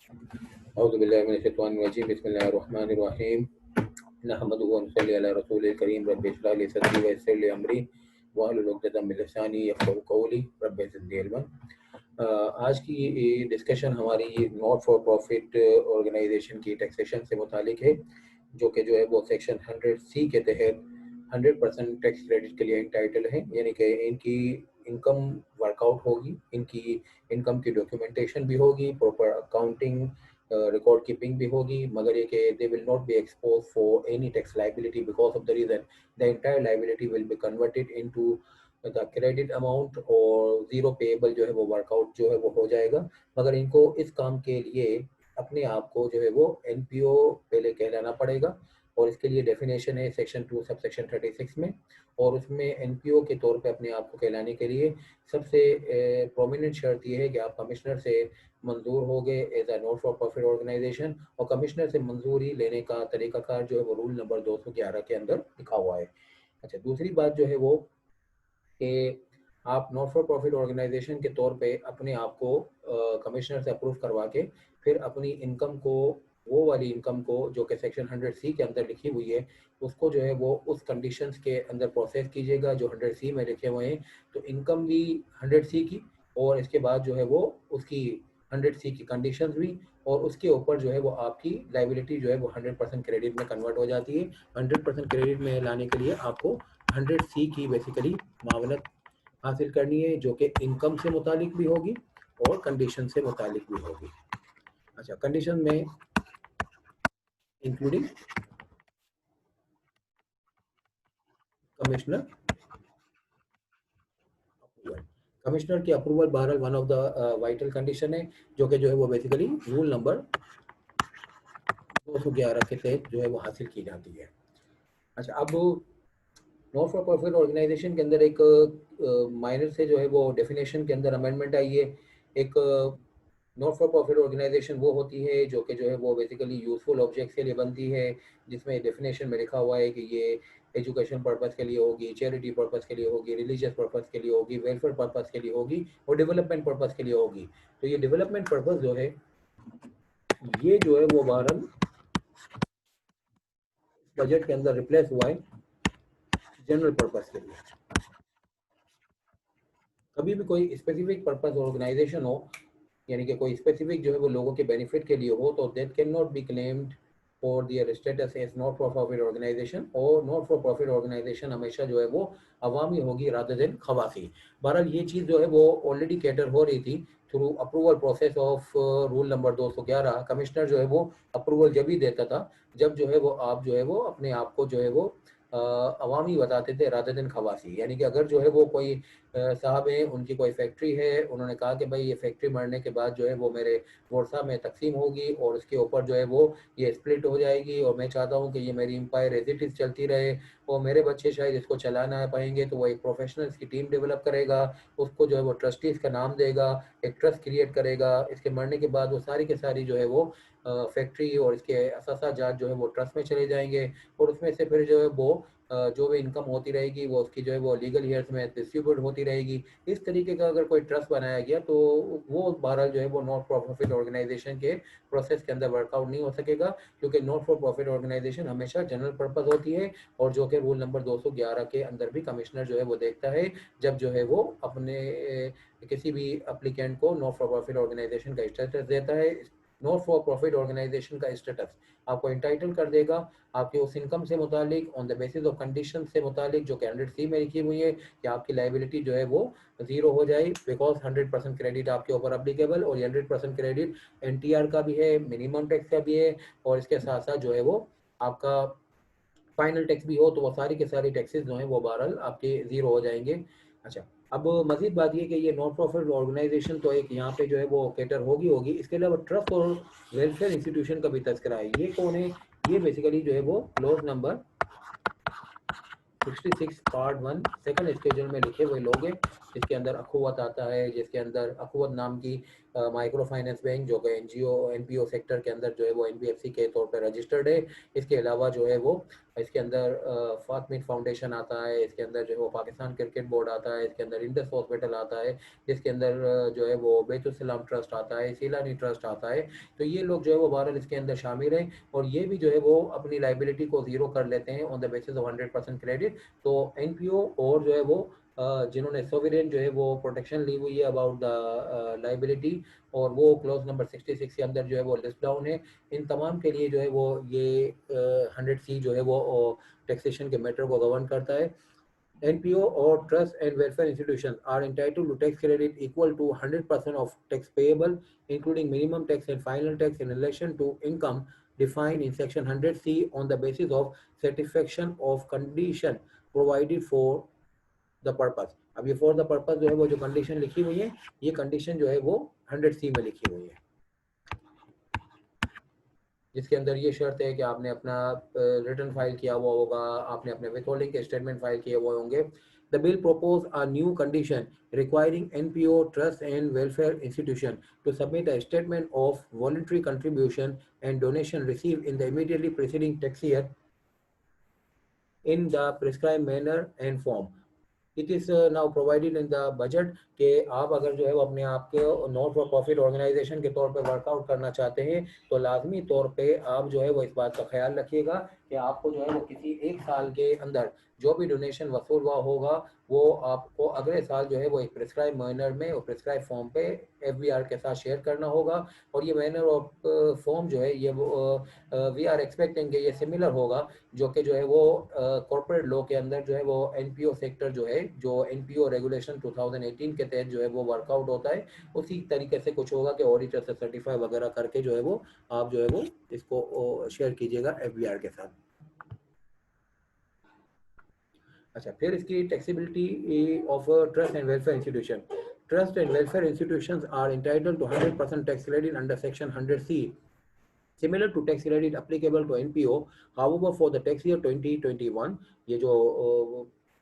औज़ुबिल्लाहि बिस्मिल्लाहिर्रहमानिर्रहीम नहमदुहु व नसल्ली अला रसूलिल करीम रब्बि इश्रह ली सदरी व यस्सिर ली अमरी वहलुल उक़दतम मिन लिसानी यफ़क़हू क़ौली रब्बि ज़िदनी इल्मन। आज की ये डिस्कशन हमारी नॉट फॉर प्रॉफिट ऑर्गेनाइजेशन की टैक्सेशन से मुतालिक है, जो कि जो है वो सेक्शन 100C के तहत 100% टैक्स क्रेडिट के लिए इंटाइटल है। यानी कि इनकी इनकम वर्कआउट होगी, इनकी इनकम की डॉक्यूमेंटेशन भी होगी, प्रॉपर अकाउंटिंग रिकॉर्ड कीपिंग भी होगी, मगर ये कि they will not be expose for any tax liability because of the reason the entire liability will be converted into the credit amount और जीरो पेएबल जो है वो वर्कआउट जो है वो हो जाएगा। मगर इनको इस काम के लिए अपने आप को जो है वो एनपीओ पहले कहलाना पड़ेगा और इसके लिए डेफिनेशन है सेक्शन 2 सब सेक्शन 36 में। और उसमें एनपीओ के तौर पे अपने आप को कहलाने के लिए सबसे प्रोमिनेंट शर्त यह है कि आप कमिश्नर से मंजूर हो गए as a not for profit organisation, और कमिश्नर से मंजूरी लेने का तरीकाकार जो है वो रूल नंबर 211 के अंदर लिखा हुआ है। अच्छा, दूसरी बात जो है वो कि आप नॉट फॉर प्रॉफिट ऑर्गेनाइजेशन के तौर पे अपने आप को कमिश्नर से अप्रूव करवा के फिर अपनी इनकम को, वो वाली इनकम को जो कि सेक्शन 100C के अंदर लिखी हुई है, उसको जो है वो उस कंडीशंस के अंदर प्रोसेस कीजिएगा जो 100C में लिखे हुए हैं। तो इनकम भी 100C की, और इसके बाद जो है वो उसकी 100C की कंडीशंस भी, और उसके ऊपर जो है वो आपकी लाइबिलिटी जो है वो 100% क्रेडिट में कन्वर्ट हो जाती है। 100% क्रेडिट में लाने के लिए आपको 100C की बेसिकली मावनत हासिल करनी है, जो कि इनकम से मुतालिक भी होगी और कंडीशन से मुतालिक भी होगी। अच्छा, कंडीशन में इंक्लूडिंग कमिश्नर अप्रूवल। कमिश्नर की अप्रूवल बहरहाल one of the vital condition है, जो कि जो है वो बेसिकली रूल नंबर 211 के तहत जो है वो हासिल की जाती है। अच्छा, अब नॉट फॉर प्रॉफिट ऑर्गेनाइजेशन के अंदर एक माइनर से जो है वो डेफिनेशन के अंदर अमेंडमेंट आई है। एक नॉट फॉर प्रॉफिट ऑर्गेनाइजेशन वो होती है जो कि जो है वो बेसिकली यूजफुल ऑब्जेक्ट्स के लिए बनती है, जिसमें डेफिनेशन में लिखा हुआ है कि ये एजुकेशन पर्पस के लिए होगी, चैरिटी पर्पस के लिए होगी, रिलीजियस पर्पस के लिए होगी, वेलफेयर पर्पस के लिए होगी और डेवलपमेंट पर्पस के लिए होगी। तो ये डेवलपमेंट पर्पस जो है ये जो है वो बहरहाल बजट के अंदर रिप्लेस हुआ है जनरल पर्पस के लिए। कभी भी कोई स्पेसिफिक पर्पस ऑर्गेनाइजेशन हो, यानी कि कोई स्पेसिफिक जो है वो लोगों के बेनिफिट के लिए हो, तो that can not be claimed for their status as not for profit organisation. और नॉट फॉर प्रॉफिट ऑर्गेनाइजेशन हमेशा जो है वो अवामी होगी रादर देन खवासी। बहरहाल ये चीज़ जो है वो ऑलरेडी कैटर हो रही थी through approval process of rule number 211। Commissioner जो है वो अप्रूवल जब ही देता था जब जो है वो आप जो है वो अपने आप को जो है वो अवामी बताते थे रादर देन खवासी। यानी कि अगर जो है वो कोई साहब हैं, उनकी कोई फैक्ट्री है, उन्होंने कहा कि भाई ये फैक्ट्री मरने के बाद जो है वो मेरे वर्सा में तकसीम होगी और उसके ऊपर जो है वो ये स्प्लिट हो जाएगी, और मैं चाहता हूँ कि ये मेरी एम्पायर एज इट इज़ चलती रहे, और मेरे बच्चे शायद इसको चलाना पाएंगे, तो वो एक प्रोफेशनल्स की टीम डेवलप करेगा, उसको जो है वो ट्रस्टीज़ का नाम देगा, एक ट्रस्ट क्रिएट करेगा। इसके मरने के बाद वो सारी के सारी जो है वो फैक्ट्री और इसके असासाजात जो है वो ट्रस्ट में चले जाएंगे, और उसमें से फिर जो है वो जो भी इनकम होती रहेगी वो उसकी जो है वो लीगल ईयर्स में डिस्ट्रीब्यूट होती रहेगी। इस तरीके का अगर कोई ट्रस्ट बनाया गया तो वो बहरहाल जो है वो नॉट फॉर प्रॉफिट ऑर्गेनाइजेशन के प्रोसेस के अंदर वर्कआउट नहीं हो सकेगा, क्योंकि नॉट फॉर प्रॉफिट ऑर्गेनाइजेशन हमेशा जनरल पर्पस होती है, और जो कि रूल नंबर 211 के अंदर भी कमिश्नर जो है वो देखता है जब जो है वो अपने किसी भी अप्लीकेंट को नॉट फॉर प्रॉफिट ऑर्गेनाइजेशन का स्टेटस देता है। नॉट फॉर प्रॉफिट ऑर्गेनाइजेशन का स्टेटस आपको इंटाइटल कर देगा आपके उस इनकम से मुतालिक on the basis of condition से मुतालिक जो कि 100C में लिखी हुई है कि आपकी लाइबिलिटी जो है वो जीरो हो जाए, बिकॉज 100% क्रेडिट आपके ऊपर अप्लीकेबल, और 100% क्रेडिट एनटीआर का भी है, मिनिमम टैक्स का भी है, और इसके साथ साथ जो है वो आपका फाइनल टैक्स भी हो, तो वो सारी के सारी टैक्सेस जो हैं वो बहरहाल आपके जीरो हो जाएंगे। अच्छा, अब मजीद बात ये कि ये नॉट प्रॉफिट ऑर्गेनाइजेशन तो एक यहाँ पे जो है वो कैटर होगी, इसके अलावा ट्रस्ट और वेलफेयर इंस्टीट्यूशन का भी तस्करा है। ये कौन है? ये बेसिकली जो है वो close number 66 part 1 second schedule में लिखे हुए लोग हैं, जिसके अंदर अखुवत आता है, जिसके अंदर अखुवत नाम की माइक्रो फाइनेंस बैंक जो कि एनजीओ एनपीओ सेक्टर के अंदर जो है वो एनबीएफसी के तौर पर रजिस्टर्ड है। इसके अलावा जो है वो इसके अंदर फातमिद फाउंडेशन आता है, इसके अंदर जो है वो पाकिस्तान क्रिकेट बोर्ड आता है, इसके अंदर इंडस हॉस्पिटल आता है, जिसके अंदर जो है वो बैतुल ट्रस्ट आता है, सीलानी ट्रस्ट आता है। तो ये लोग जो है वो बहरहाल इसके अंदर शामिल हैं और ये भी जो है वो अपनी लाइबिलिटी को जीरो कर लेते हैं on the basis of 100% credit. तो एनपीओ और जो है वो जिन्होंने सोवरेन जो है वो प्रोटेक्शन ली हुई है अबाउट द लाइबिलिटी, और वो क्लॉज नंबर 66 के अंदर जो है वो लिस्ट डाउन है। इन तमाम के लिए जो है वो ये 100C जो है वो टैक्सेशन के मैटर को गवर्न करता है। NPO or trust and welfare institutions are entitled to tax credit equal to 100% of tax payable, including minimum tax and final tax in relation to income defined in section 100C on the basis of satisfaction of condition provided for the purpose। अब ये for the purpose जो है वो जो condition लिखी हुई है, ये कंडीशन जो है वो 100C में लिखी हुई है, जिसके अंदर ये शर्त है कि आपने अपना रिटर्न फाइल किया हुआ होगा, आपने अपने विथहोल्डिंग के स्टेटमेंट फाइल किए हुए होंगे। The bill propose a new condition requiring NPO, trust and welfare institution to submit a statement of voluntary contribution and donation received in the immediately preceding tax year in the prescribed manner and form। It is now provided in the budget कि आप अगर जो है वो अपने आप के not for profit organisation के तौर पे वर्कआउट करना चाहते हैं तो लाजमी तौर पे आप जो है वो इस बात का ख्याल रखिएगा कि आपको जो है वो किसी एक साल के अंदर जो भी डोनेशन वसूल हुआ होगा वो आपको अगले साल जो है वो एक प्रिस्क्राइब मैनर में और प्रिस्क्राइब फॉर्म पे FBR के साथ शेयर करना होगा। और ये मैनर ऑफ फॉर्म जो है ये वी आर एक्सपेक्टिंग कि ये सिमिलर होगा जो कि जो है वो कॉर्पोरेट लॉ के अंदर जो है वो एनपीओ सेक्टर जो है, जो एनपीओ रेगुलेशन 2018 के तहत जो है वो वर्कआउट होता है, उसी तरीके से कुछ होगा कि ऑडिटर से सर्टिफाई वगैरह करके जो है वो आप जो है वो इसको शेयर कीजिएगा FBR के साथ। अच्छा, फिर इसकी taxability of trust and welfare institution. Trust and welfare institutions are entitled to 100% tax credit under section 100C, similar to tax credit applicable to NPO। However, for the tax year 2021, ये जो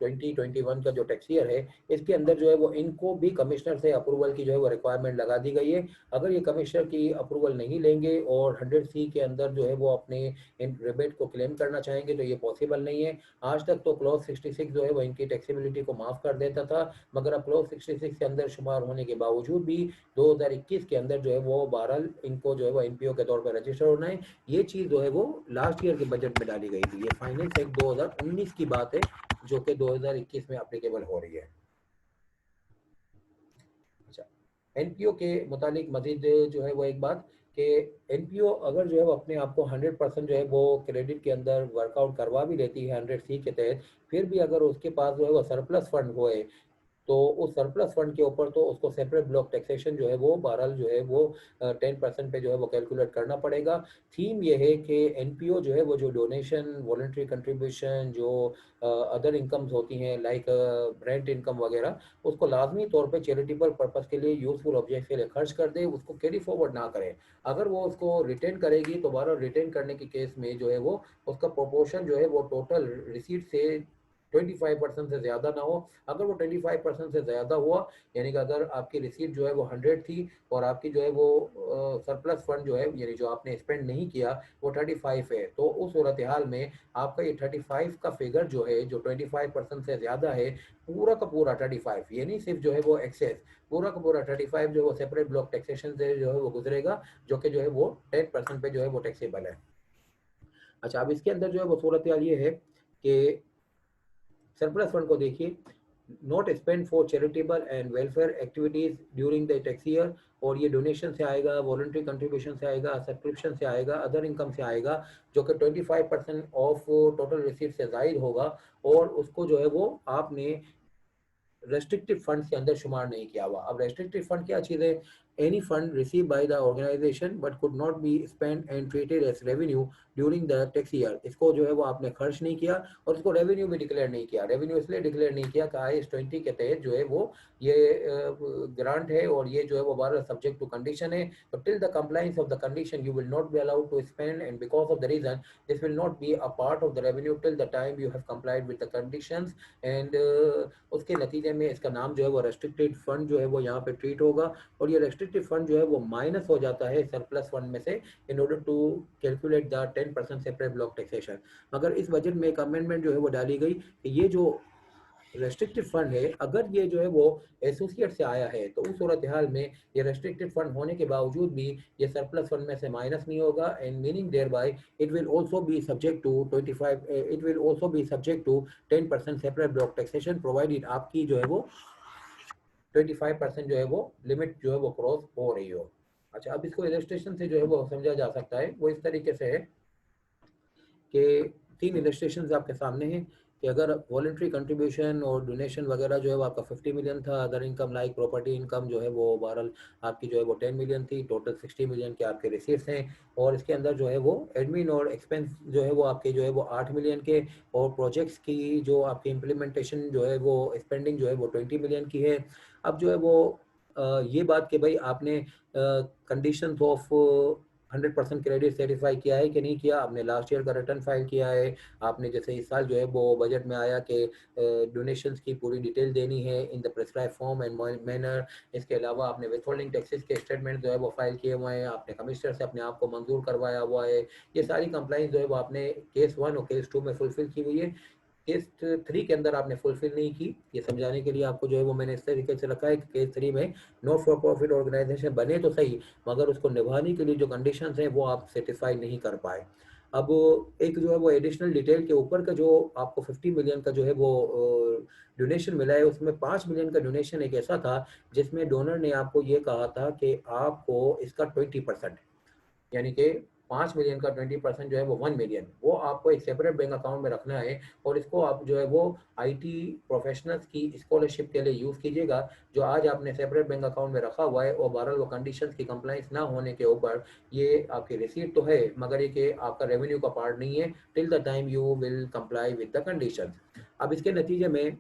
2021 का जो tax year है इसके अंदर जो है वो इनको भी कमिश्नर से अप्रूवल की जो है वो रिक्वायरमेंट लगा दी गई है। अगर ये कमिश्नर की अप्रूवल नहीं लेंगे और 100C के अंदर जो है वो अपने इन रिबेट को क्लेम करना चाहेंगे तो ये पॉसिबल नहीं है। आज तक तो क्लॉज 66 जो है वो इनकी टैक्सेबिलिटी को माफ़ कर देता था, मगर अब क्लॉज 66 के अंदर शुमार होने के बावजूद भी 2021 के अंदर जो है वो बहरहाल इनको जो है वो NPO के तौर पर रजिस्टर होना है। ये चीज़ जो है वो लास्ट ईयर के बजट में डाली गई थी। ये फाइनेंस एक्ट 2019 की बात है जो कि 2021 में एप्लीकेबल हो रही है। अच्छा, एनपीओ के मुतालिक मजीद जो है वो एक बात कि एनपीओ अगर जो है वो अपने आप को 100% जो है वो क्रेडिट के अंदर वर्कआउट करवा भी लेती है 100C के तहत, फिर भी अगर उसके पास जो है वो सरप्लस फंड होए तो उस सरप्लस फंड के ऊपर तो उसको सेपरेट ब्लॉक टैक्सेशन जो है वो बहरहाल जो है वो 10% पे जो है वो कैलकुलेट करना पड़ेगा। थीम ये है कि एनपीओ जो है वो जो डोनेशन, वॉलंटरी कंट्रीब्यूशन, जो अदर इनकम्स होती हैं लाइक रेंट इनकम वगैरह, उसको लाजमी तौर पे चैरिटेबल पर्पस के लिए, यूजफुल ऑब्जेक्ट के लिए खर्च कर दे, उसको कैरी फॉरवर्ड ना करें। अगर वो उसको रिटेन करेगी तो बहरहाल रिटेन करने के केस में जो है वो उसका प्रोपोर्शन जो है वो टोटल रिसीट से 25% से ज़्यादा ना हो। अगर वो 25% से ज़्यादा हुआ, यानी कि अगर आपकी रिसीट जो है वो 100 थी और आपकी जो है वो सरप्लस फंड जो है यानी जो आपने स्पेंड नहीं किया वो 35 है, तो उस सूरत हाल में आपका ये 35 का फिगर जो है जो 25% से ज़्यादा है, पूरा का पूरा 35, ये नहीं सिर्फ जो है वो एक्सेस, पूरा का पूरा 35 जो है वो सेपरेट ब्लॉक टैक्सेशन से जो है वो गुजरेगा, जो कि जो है वो 10% पे जो है वो टैक्सेबल है। अच्छा, अब इसके अंदर जो है वो सूरत हाल ये है कि सरप्लस फंड को देखिए, not spend for charitable and welfare activities during the tax year, और ये डोनेशन से आएगा, वॉलंटरी कंट्रीब्यूशन से आएगा, सब्सक्रिप्शन से आएगा, अदर इनकम से आएगा, जो कि 25% ऑफ टोटल रिसीट से जायद होगा, और उसको जो है वो आपने रेस्ट्रिक्टेड फंड के अंदर शुमार नहीं किया हुआ। अब रेस्ट्रिक्टेड फंड क्या चीज़ है? Any fund receive by the organisation but could not be spend and treated as revenue during the tax year. इसको जो है वो आपने खर्च नहीं किया और इसको रेवेन्यू भी डिक्लेयर नहीं किया। रेवेन्यू इसलिए डिक्लेयर नहीं किया कि IAS 20 के तहत जो है वो ये ग्रांट है और ये जो है वो बारह सब्जेक्ट टू कंडीशन है, तो till the compliance of the condition you will not be allowed to spend, and because of the reason this will not be a part of the revenue till the time you have complied with the conditions, and उसके नतीजे में इसका नाम जो है वो restricted fund जो है वो यहाँ पे ट्रीट होगा। और ये रेस्ट्रिक्टेड रेस्ट्रिक्टेड फंड जो है वो माइनस हो जाता है सरप्लस फंड में से in order to calculate the 10% separate block taxation. मगर इस बजट में एक अमेंडमेंट जो है वो डाली गई कि ये जो रेस्ट्रिक्टेड फंड है, अगर ये जो है वो एसोसिएट से आया है तो उस सूरत हाल में ये रेस्ट्रिक्टेड फंड होने के बावजूद भी ये सरप्लस फंड में से माइनस नहीं होगा, and meaning thereby it will also be subject to 25 it will also be subject to 10% separate block taxation provided आपकी जो है वो 25% जो है वो लिमिट जो है वो क्रॉस हो रही हो। अच्छा, अब इसको इलस्ट्रेशन से जो है वो समझा जा सकता है। वो इस तरीके से है कि 3 इलस्ट्रेशन आपके सामने हैं कि अगर वॉलेंट्री कंट्रीब्यूशन और डोनेशन वगैरह जो है वो आपका 50 मिलियन था, other income like property income जो है वो बहरहाल आपकी जो है वो 10 मिलियन थी, टोटल 60 मिलियन के आपके रिसीट्स हैं, और इसके अंदर जो है वो एडमिन और एक्सपेंस जो है वो आपके जो है वो 8 मिलियन के, और प्रोजेक्ट्स की जो आपकी इम्प्लीमेंटेशन जो है वो स्पेंडिंग जो है वो 20 मिलियन की है। अब जो है वो ये बात कि भाई आपने कंडीशन ऑफ 100% क्रेडिट सेटिफाई किया है कि नहीं किया, आपने लास्ट ईयर का रिटर्न फाइल किया है, आपने जैसे इस साल जो है वो बजट में आया कि डोनेशंस की पूरी डिटेल देनी है in the prescribe form and manner. इसके अलावा आपने विथहोल्डिंग टैक्सेस के स्टेटमेंट जो है वो फाइल किए हुए हैं, आपने कमिश्नर से अपने आप को मंजूर करवाया हुआ है। ये सारी कंप्लाइंस जो है वो आपने केस 1 और केस 2 में फुलफिल की हुई है। केस 3 के अंदर आपने फुलफिल नहीं की। ये समझाने के लिए आपको जो है वो मैंने इस तरीके से रखा है कि केस 3 में नॉट फॉर प्रॉफिट ऑर्गेनाइजेशन बने तो सही, मगर उसको निभाने के लिए जो कंडीशंस हैं वो आप सेटिस्फाई नहीं कर पाए। अब एक जो है वो एडिशनल डिटेल के ऊपर का जो आपको 50 मिलियन का जो है वो डोनेशन मिला है, उसमें 5 मिलियन का डोनेशन एक ऐसा था जिसमें डोनर ने आपको ये कहा था कि आपको इसका 20%, यानी कि 5 मिलियन का 20% जो है वो 1 मिलियन, वो आपको एक सेपरेट बैंक अकाउंट में रखना है, और इसको आप जो है वो आईटी प्रोफेशनल्स की स्कॉलरशिप के लिए यूज़ कीजिएगा, जो आज आपने सेपरेट बैंक अकाउंट में रखा हुआ है, और बहरहाल वो कंडीशंस की कंप्लाइंस ना होने के ऊपर ये आपकी रिसीट तो है मगर ये कि आपका रेवेन्यू का पार्ट नहीं है till the time you will comply with the conditions. अब इसके नतीजे में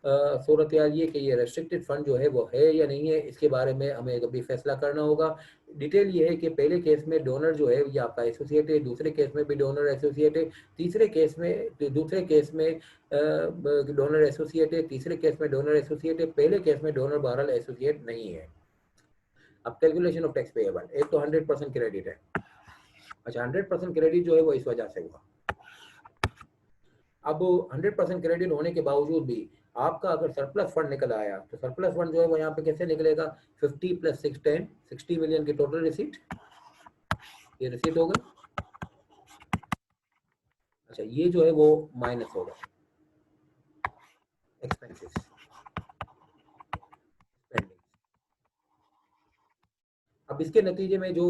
सूरत हाल ये कि ये रेस्ट्रिक्टेड फंड जो है वो है या नहीं है, इसके बारे में हमें कभी फैसला करना होगा। डिटेल ये है कि पहले केस में डोनर जो है ये आपका एसोसिएट है, दूसरे केस में भी डोनर एसोसिएट है, तीसरे केस में डोनर एसोसिएट है, तीसरे केस में डोनर एसोसिएट है, पहले केस में डोनर बहरहाल एसोसिएट नहीं है। अब कैलकुलेशन ऑफ टैक्स पेएबल, एक तो 100% क्रेडिट है। अच्छा, 100% क्रेडिट जो है वो इस वजह से हुआ। अब 100% क्रेडिट होने के बावजूद भी आपका अगर सरप्लस फंड निकल आया तो सरप्लस फंड जो है वो यहाँ पे कैसे निकलेगा, 50 + 6 10 60 मिलियन की टोटल रिसीट, ये रिसीट हो गई। अच्छा, ये जो है वो माइनस होगा एक्सपेंसेस स्पेंडिंग। अब इसके नतीजे में जो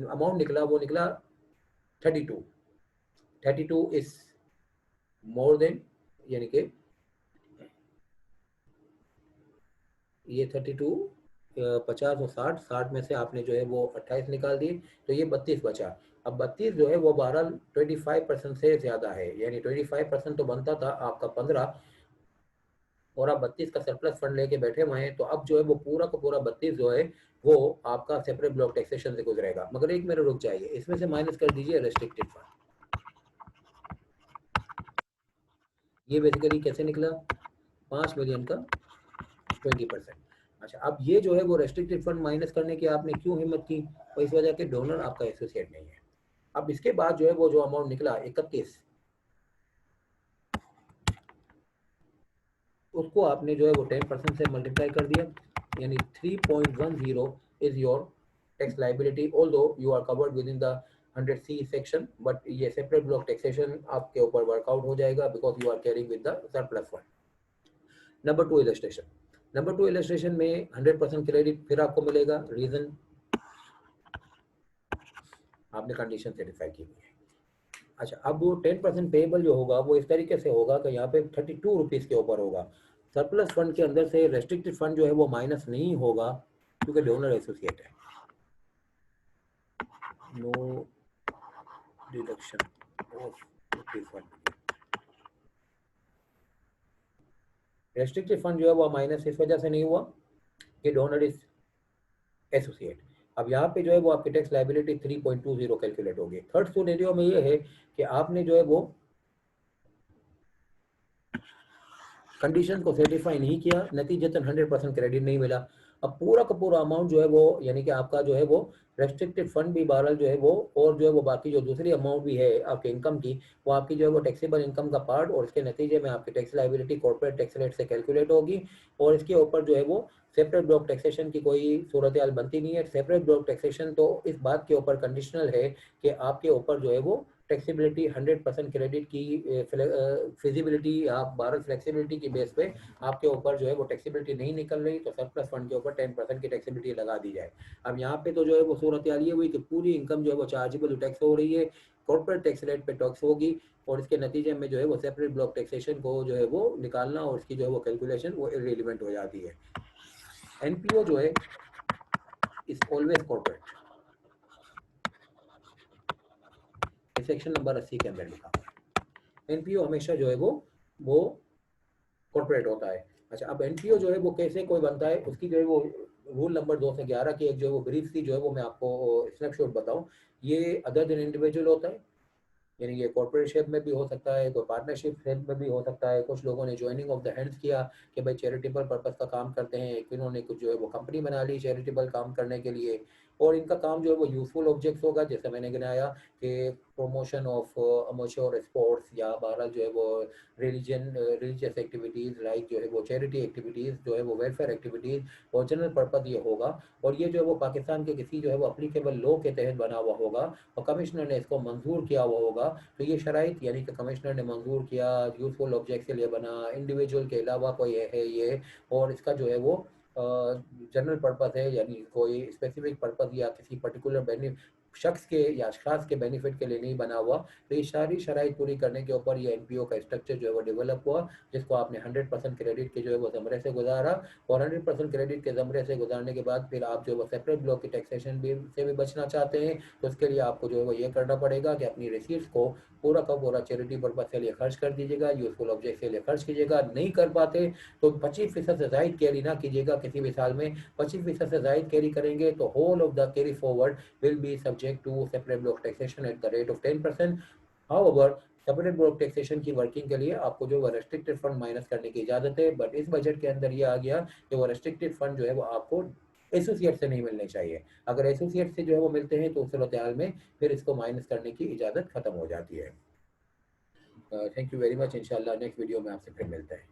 अमाउंट निकला वो निकला 32 इज मोर देन, यानी कि ये 32 50 और 60 में से आपने जो है वो 28 निकाल दिए तो ये 32 बचा। अब 32 जो है वो बहरहाल 25% से ज़्यादा है, यानी 25% तो बनता था आपका 15, और आप 32 का सरप्लस फंड लेके बैठे हुए हैं, तो अब जो है वो पूरा का पूरा 32 जो है वो आपका सेपरेट ब्लॉक टैक्सेशन से गुजरेगा। मगर एक मिनट रुक जाइए, इसमें से माइनस कर दीजिए रेस्ट्रिक्टेड फंड। ये बेसिकली कैसे निकला, 5 मिलियन का 20%। अच्छा, अब ये जो है वो रेस्ट्रिक्टेड फंड माइनस करने की आपने क्यों हिम्मत की, और इस वजह के डोनर आपका एसोसिएट नहीं है। अब इसके बाद जो है वो जो अमाउंट निकला 31, उसको आपने जो है वो 10% से मल्टीप्लाई कर दिया, यानी 3.10 is your tax liability, although you are covered within the 100C section, but ये सेपरेट ब्लॉक टैक्सेशन आपके ऊपर वर्कआउट हो जाएगा because you are carrying with the surplus fund. Number 2 illustration, number 2 illustration में 100% credit फिर आपको मिलेगा, reason आपने कंडीशन सेटिस्फाई की हुई है। अच्छा, अब वो 10% पेएबल जो होगा वो इस तरीके से होगा कि यहाँ पे 32 रुपीज़ के ऊपर होगा। सरप्लस फंड के अंदर से रेस्ट्रिक्टेड फंड जो है वो माइनस नहीं होगा क्योंकि डोनर एसोसिएट है। No deduction of rupees fund, restricted fund जो है वो माइनस इस वजह से नहीं हुआ कि डोनर इज एसोसिएट। अब यहाँ पे जो है वो आपकी टैक्स लाइबिलिटी 3.20 कैलकुलेट होगी। थर्ड सिनेरियो में ये है कि आपने जो है वो कंडीशन को सेटिस्फाई नहीं किया, नतीजतन 100% क्रेडिट नहीं मिला। अब पूरा का पूरा अमाउंट जो है वो यानी कि आपका जो है वो रेस्ट्रिक्टेड फंड भी बहरहाल जो है वो, और जो है वो बाकी जो दूसरी अमाउंट भी है आपके इनकम की, वो आपकी जो है वो टैक्सेबल इनकम का पार्ट, और इसके नतीजे में आपकी tax liability corporate tax rate से कैलकुलेट होगी, और इसके ऊपर जो है वो सेपरेट ब्लॉक टैक्सेशन की कोई सूरत हाल बनती नहीं है। सेपरेट ब्लॉक टैक्सेशन तो इस बात के ऊपर कंडीशनल है कि आपके ऊपर जो है वो फ्लेक्सिबिलिटी 100% क्रेडिट की फिजिबिलिटी, आप भारत फ्लेक्सिबिलिटी की बेस पे आपके ऊपर जो है वो टैक्सेबिलिटी नहीं निकल रही, तो सरप्लस फंड के ऊपर 10% की टैक्सेबिलिटी लगा दी जाए। अब यहाँ पे तो जो है वो सूरत हाल ये हुई कि पूरी इनकम जो है वो चार्जेबल टैक्स हो रही है, कॉर्पोरेट टैक्स रेट पे टैक्स होगी, और इसके नतीजे में जो है वो सेपरेट ब्लॉक टैक्सेशन को जो है वो निकालना और उसकी जो है वो कैलकुलेशन वो इरेलीवेंट हो जाती है। एनपीओ जो है is always corporate, section number 80 के अंदर लिखा हुआ है। एनपीओ हमेशा जो है वो कॉर्पोरेट होता है। अच्छा, अब एनपीओ जो है वो कैसे कोई बनता है, उसकी जो है वो रूल नंबर 2 से 11 की एक जो है वो ब्रीफ सी जो है वो मैं आपको स्नैपशॉट बताऊं। ये अदर देन इंडिविजुअल होता है, यानी ये कॉर्पोरेटशिप में भी हो सकता है, कोई पार्टनरशिप में भी हो सकता है। कुछ लोगों ने ज्वाइनिंग ऑफ द हैंड्स किया कि भाई चैरिटेबल पर्पस का काम करते हैं, इन्होंने कुछ जो है वो कंपनी बना ली चैरिटेबल काम करने के लिए, और इनका काम जो है वो यूजफुल ऑब्जेक्ट्स होगा, जैसे मैंने गिनाया कि प्रमोशन ऑफ अमेच्योर स्पोर्ट्स, या बहरहाल जो है वो रिलीजियस एक्टिविटीज़, लाइक जो है वो चैरिटी एक्टिविटीज़, जो है वो वेलफेयर एक्टिविटीज़, और जनरल पर्पज़ ये होगा। और ये जो है वो पाकिस्तान के किसी जो है वो अप्लीकेबल लॉ के तहत बना हुआ होगा, और कमिश्नर ने इसको मंजूर किया हुआ होगा। तो ये शराइत यानी कि कमिश्नर ने मंजूर किया, यूजफुल ऑब्जेक्ट के लिए बना, इंडिविजुअल के अलावा कोई है ये, और इसका जो है वो जनरल पर्पस है, यानी कोई स्पेसिफिक पर्पस या किसी पर्टिकुलर शख्स के या अशखास के बेनिफिट के लिए नहीं बना हुआ। तो ये सारी शराइत पूरी करने के ऊपर ये एनपीओ का स्ट्रक्चर जो है वो डेवलप हुआ, जिसको आपने 100% क्रेडिट के जो है वो ज़मरे से गुजारा, और 100% क्रेडिट के ज़मरे से गुजारने के बाद फिर आप जो है वो सेपरेट ब्लॉक की टैक्सेशन भी से भी बचना चाहते हैं, तो उसके लिए आपको जो है वो ये करना पड़ेगा कि अपनी रिसीट्स को पूरा का पूरा चैरिटी पर्पज के लिए खर्च कर दीजिएगा, यूजफुल ऑब्जेक्ट के लिए खर्च कीजिएगा। नहीं कर पाते तो 25% से जायद कैरी ना कीजिएगा किसी भी साल में। 25% से जायद कैरी करेंगे तो whole of the carry forward will be subject to separate block taxation at the rate of 10%। However separate block taxation की वर्किंग के लिए आपको जो है रेस्ट्रिक्टेड फंड माइनस करने की इजाजत है, बट इस बजट के अंदर ये आ गया कि वो रेस्ट्रिक्टेड फंड जो है वो आपको एसोसिएट से नहीं मिलने चाहिए। अगर एसोसिएट से जो है वो मिलते हैं तो उस सूरत हाल में फिर इसको माइनस करने की इजाज़त खत्म हो जाती है। थैंक यू वेरी मच, इंशाल्लाह नेक्स्ट वीडियो में आपसे फिर मिलते हैं।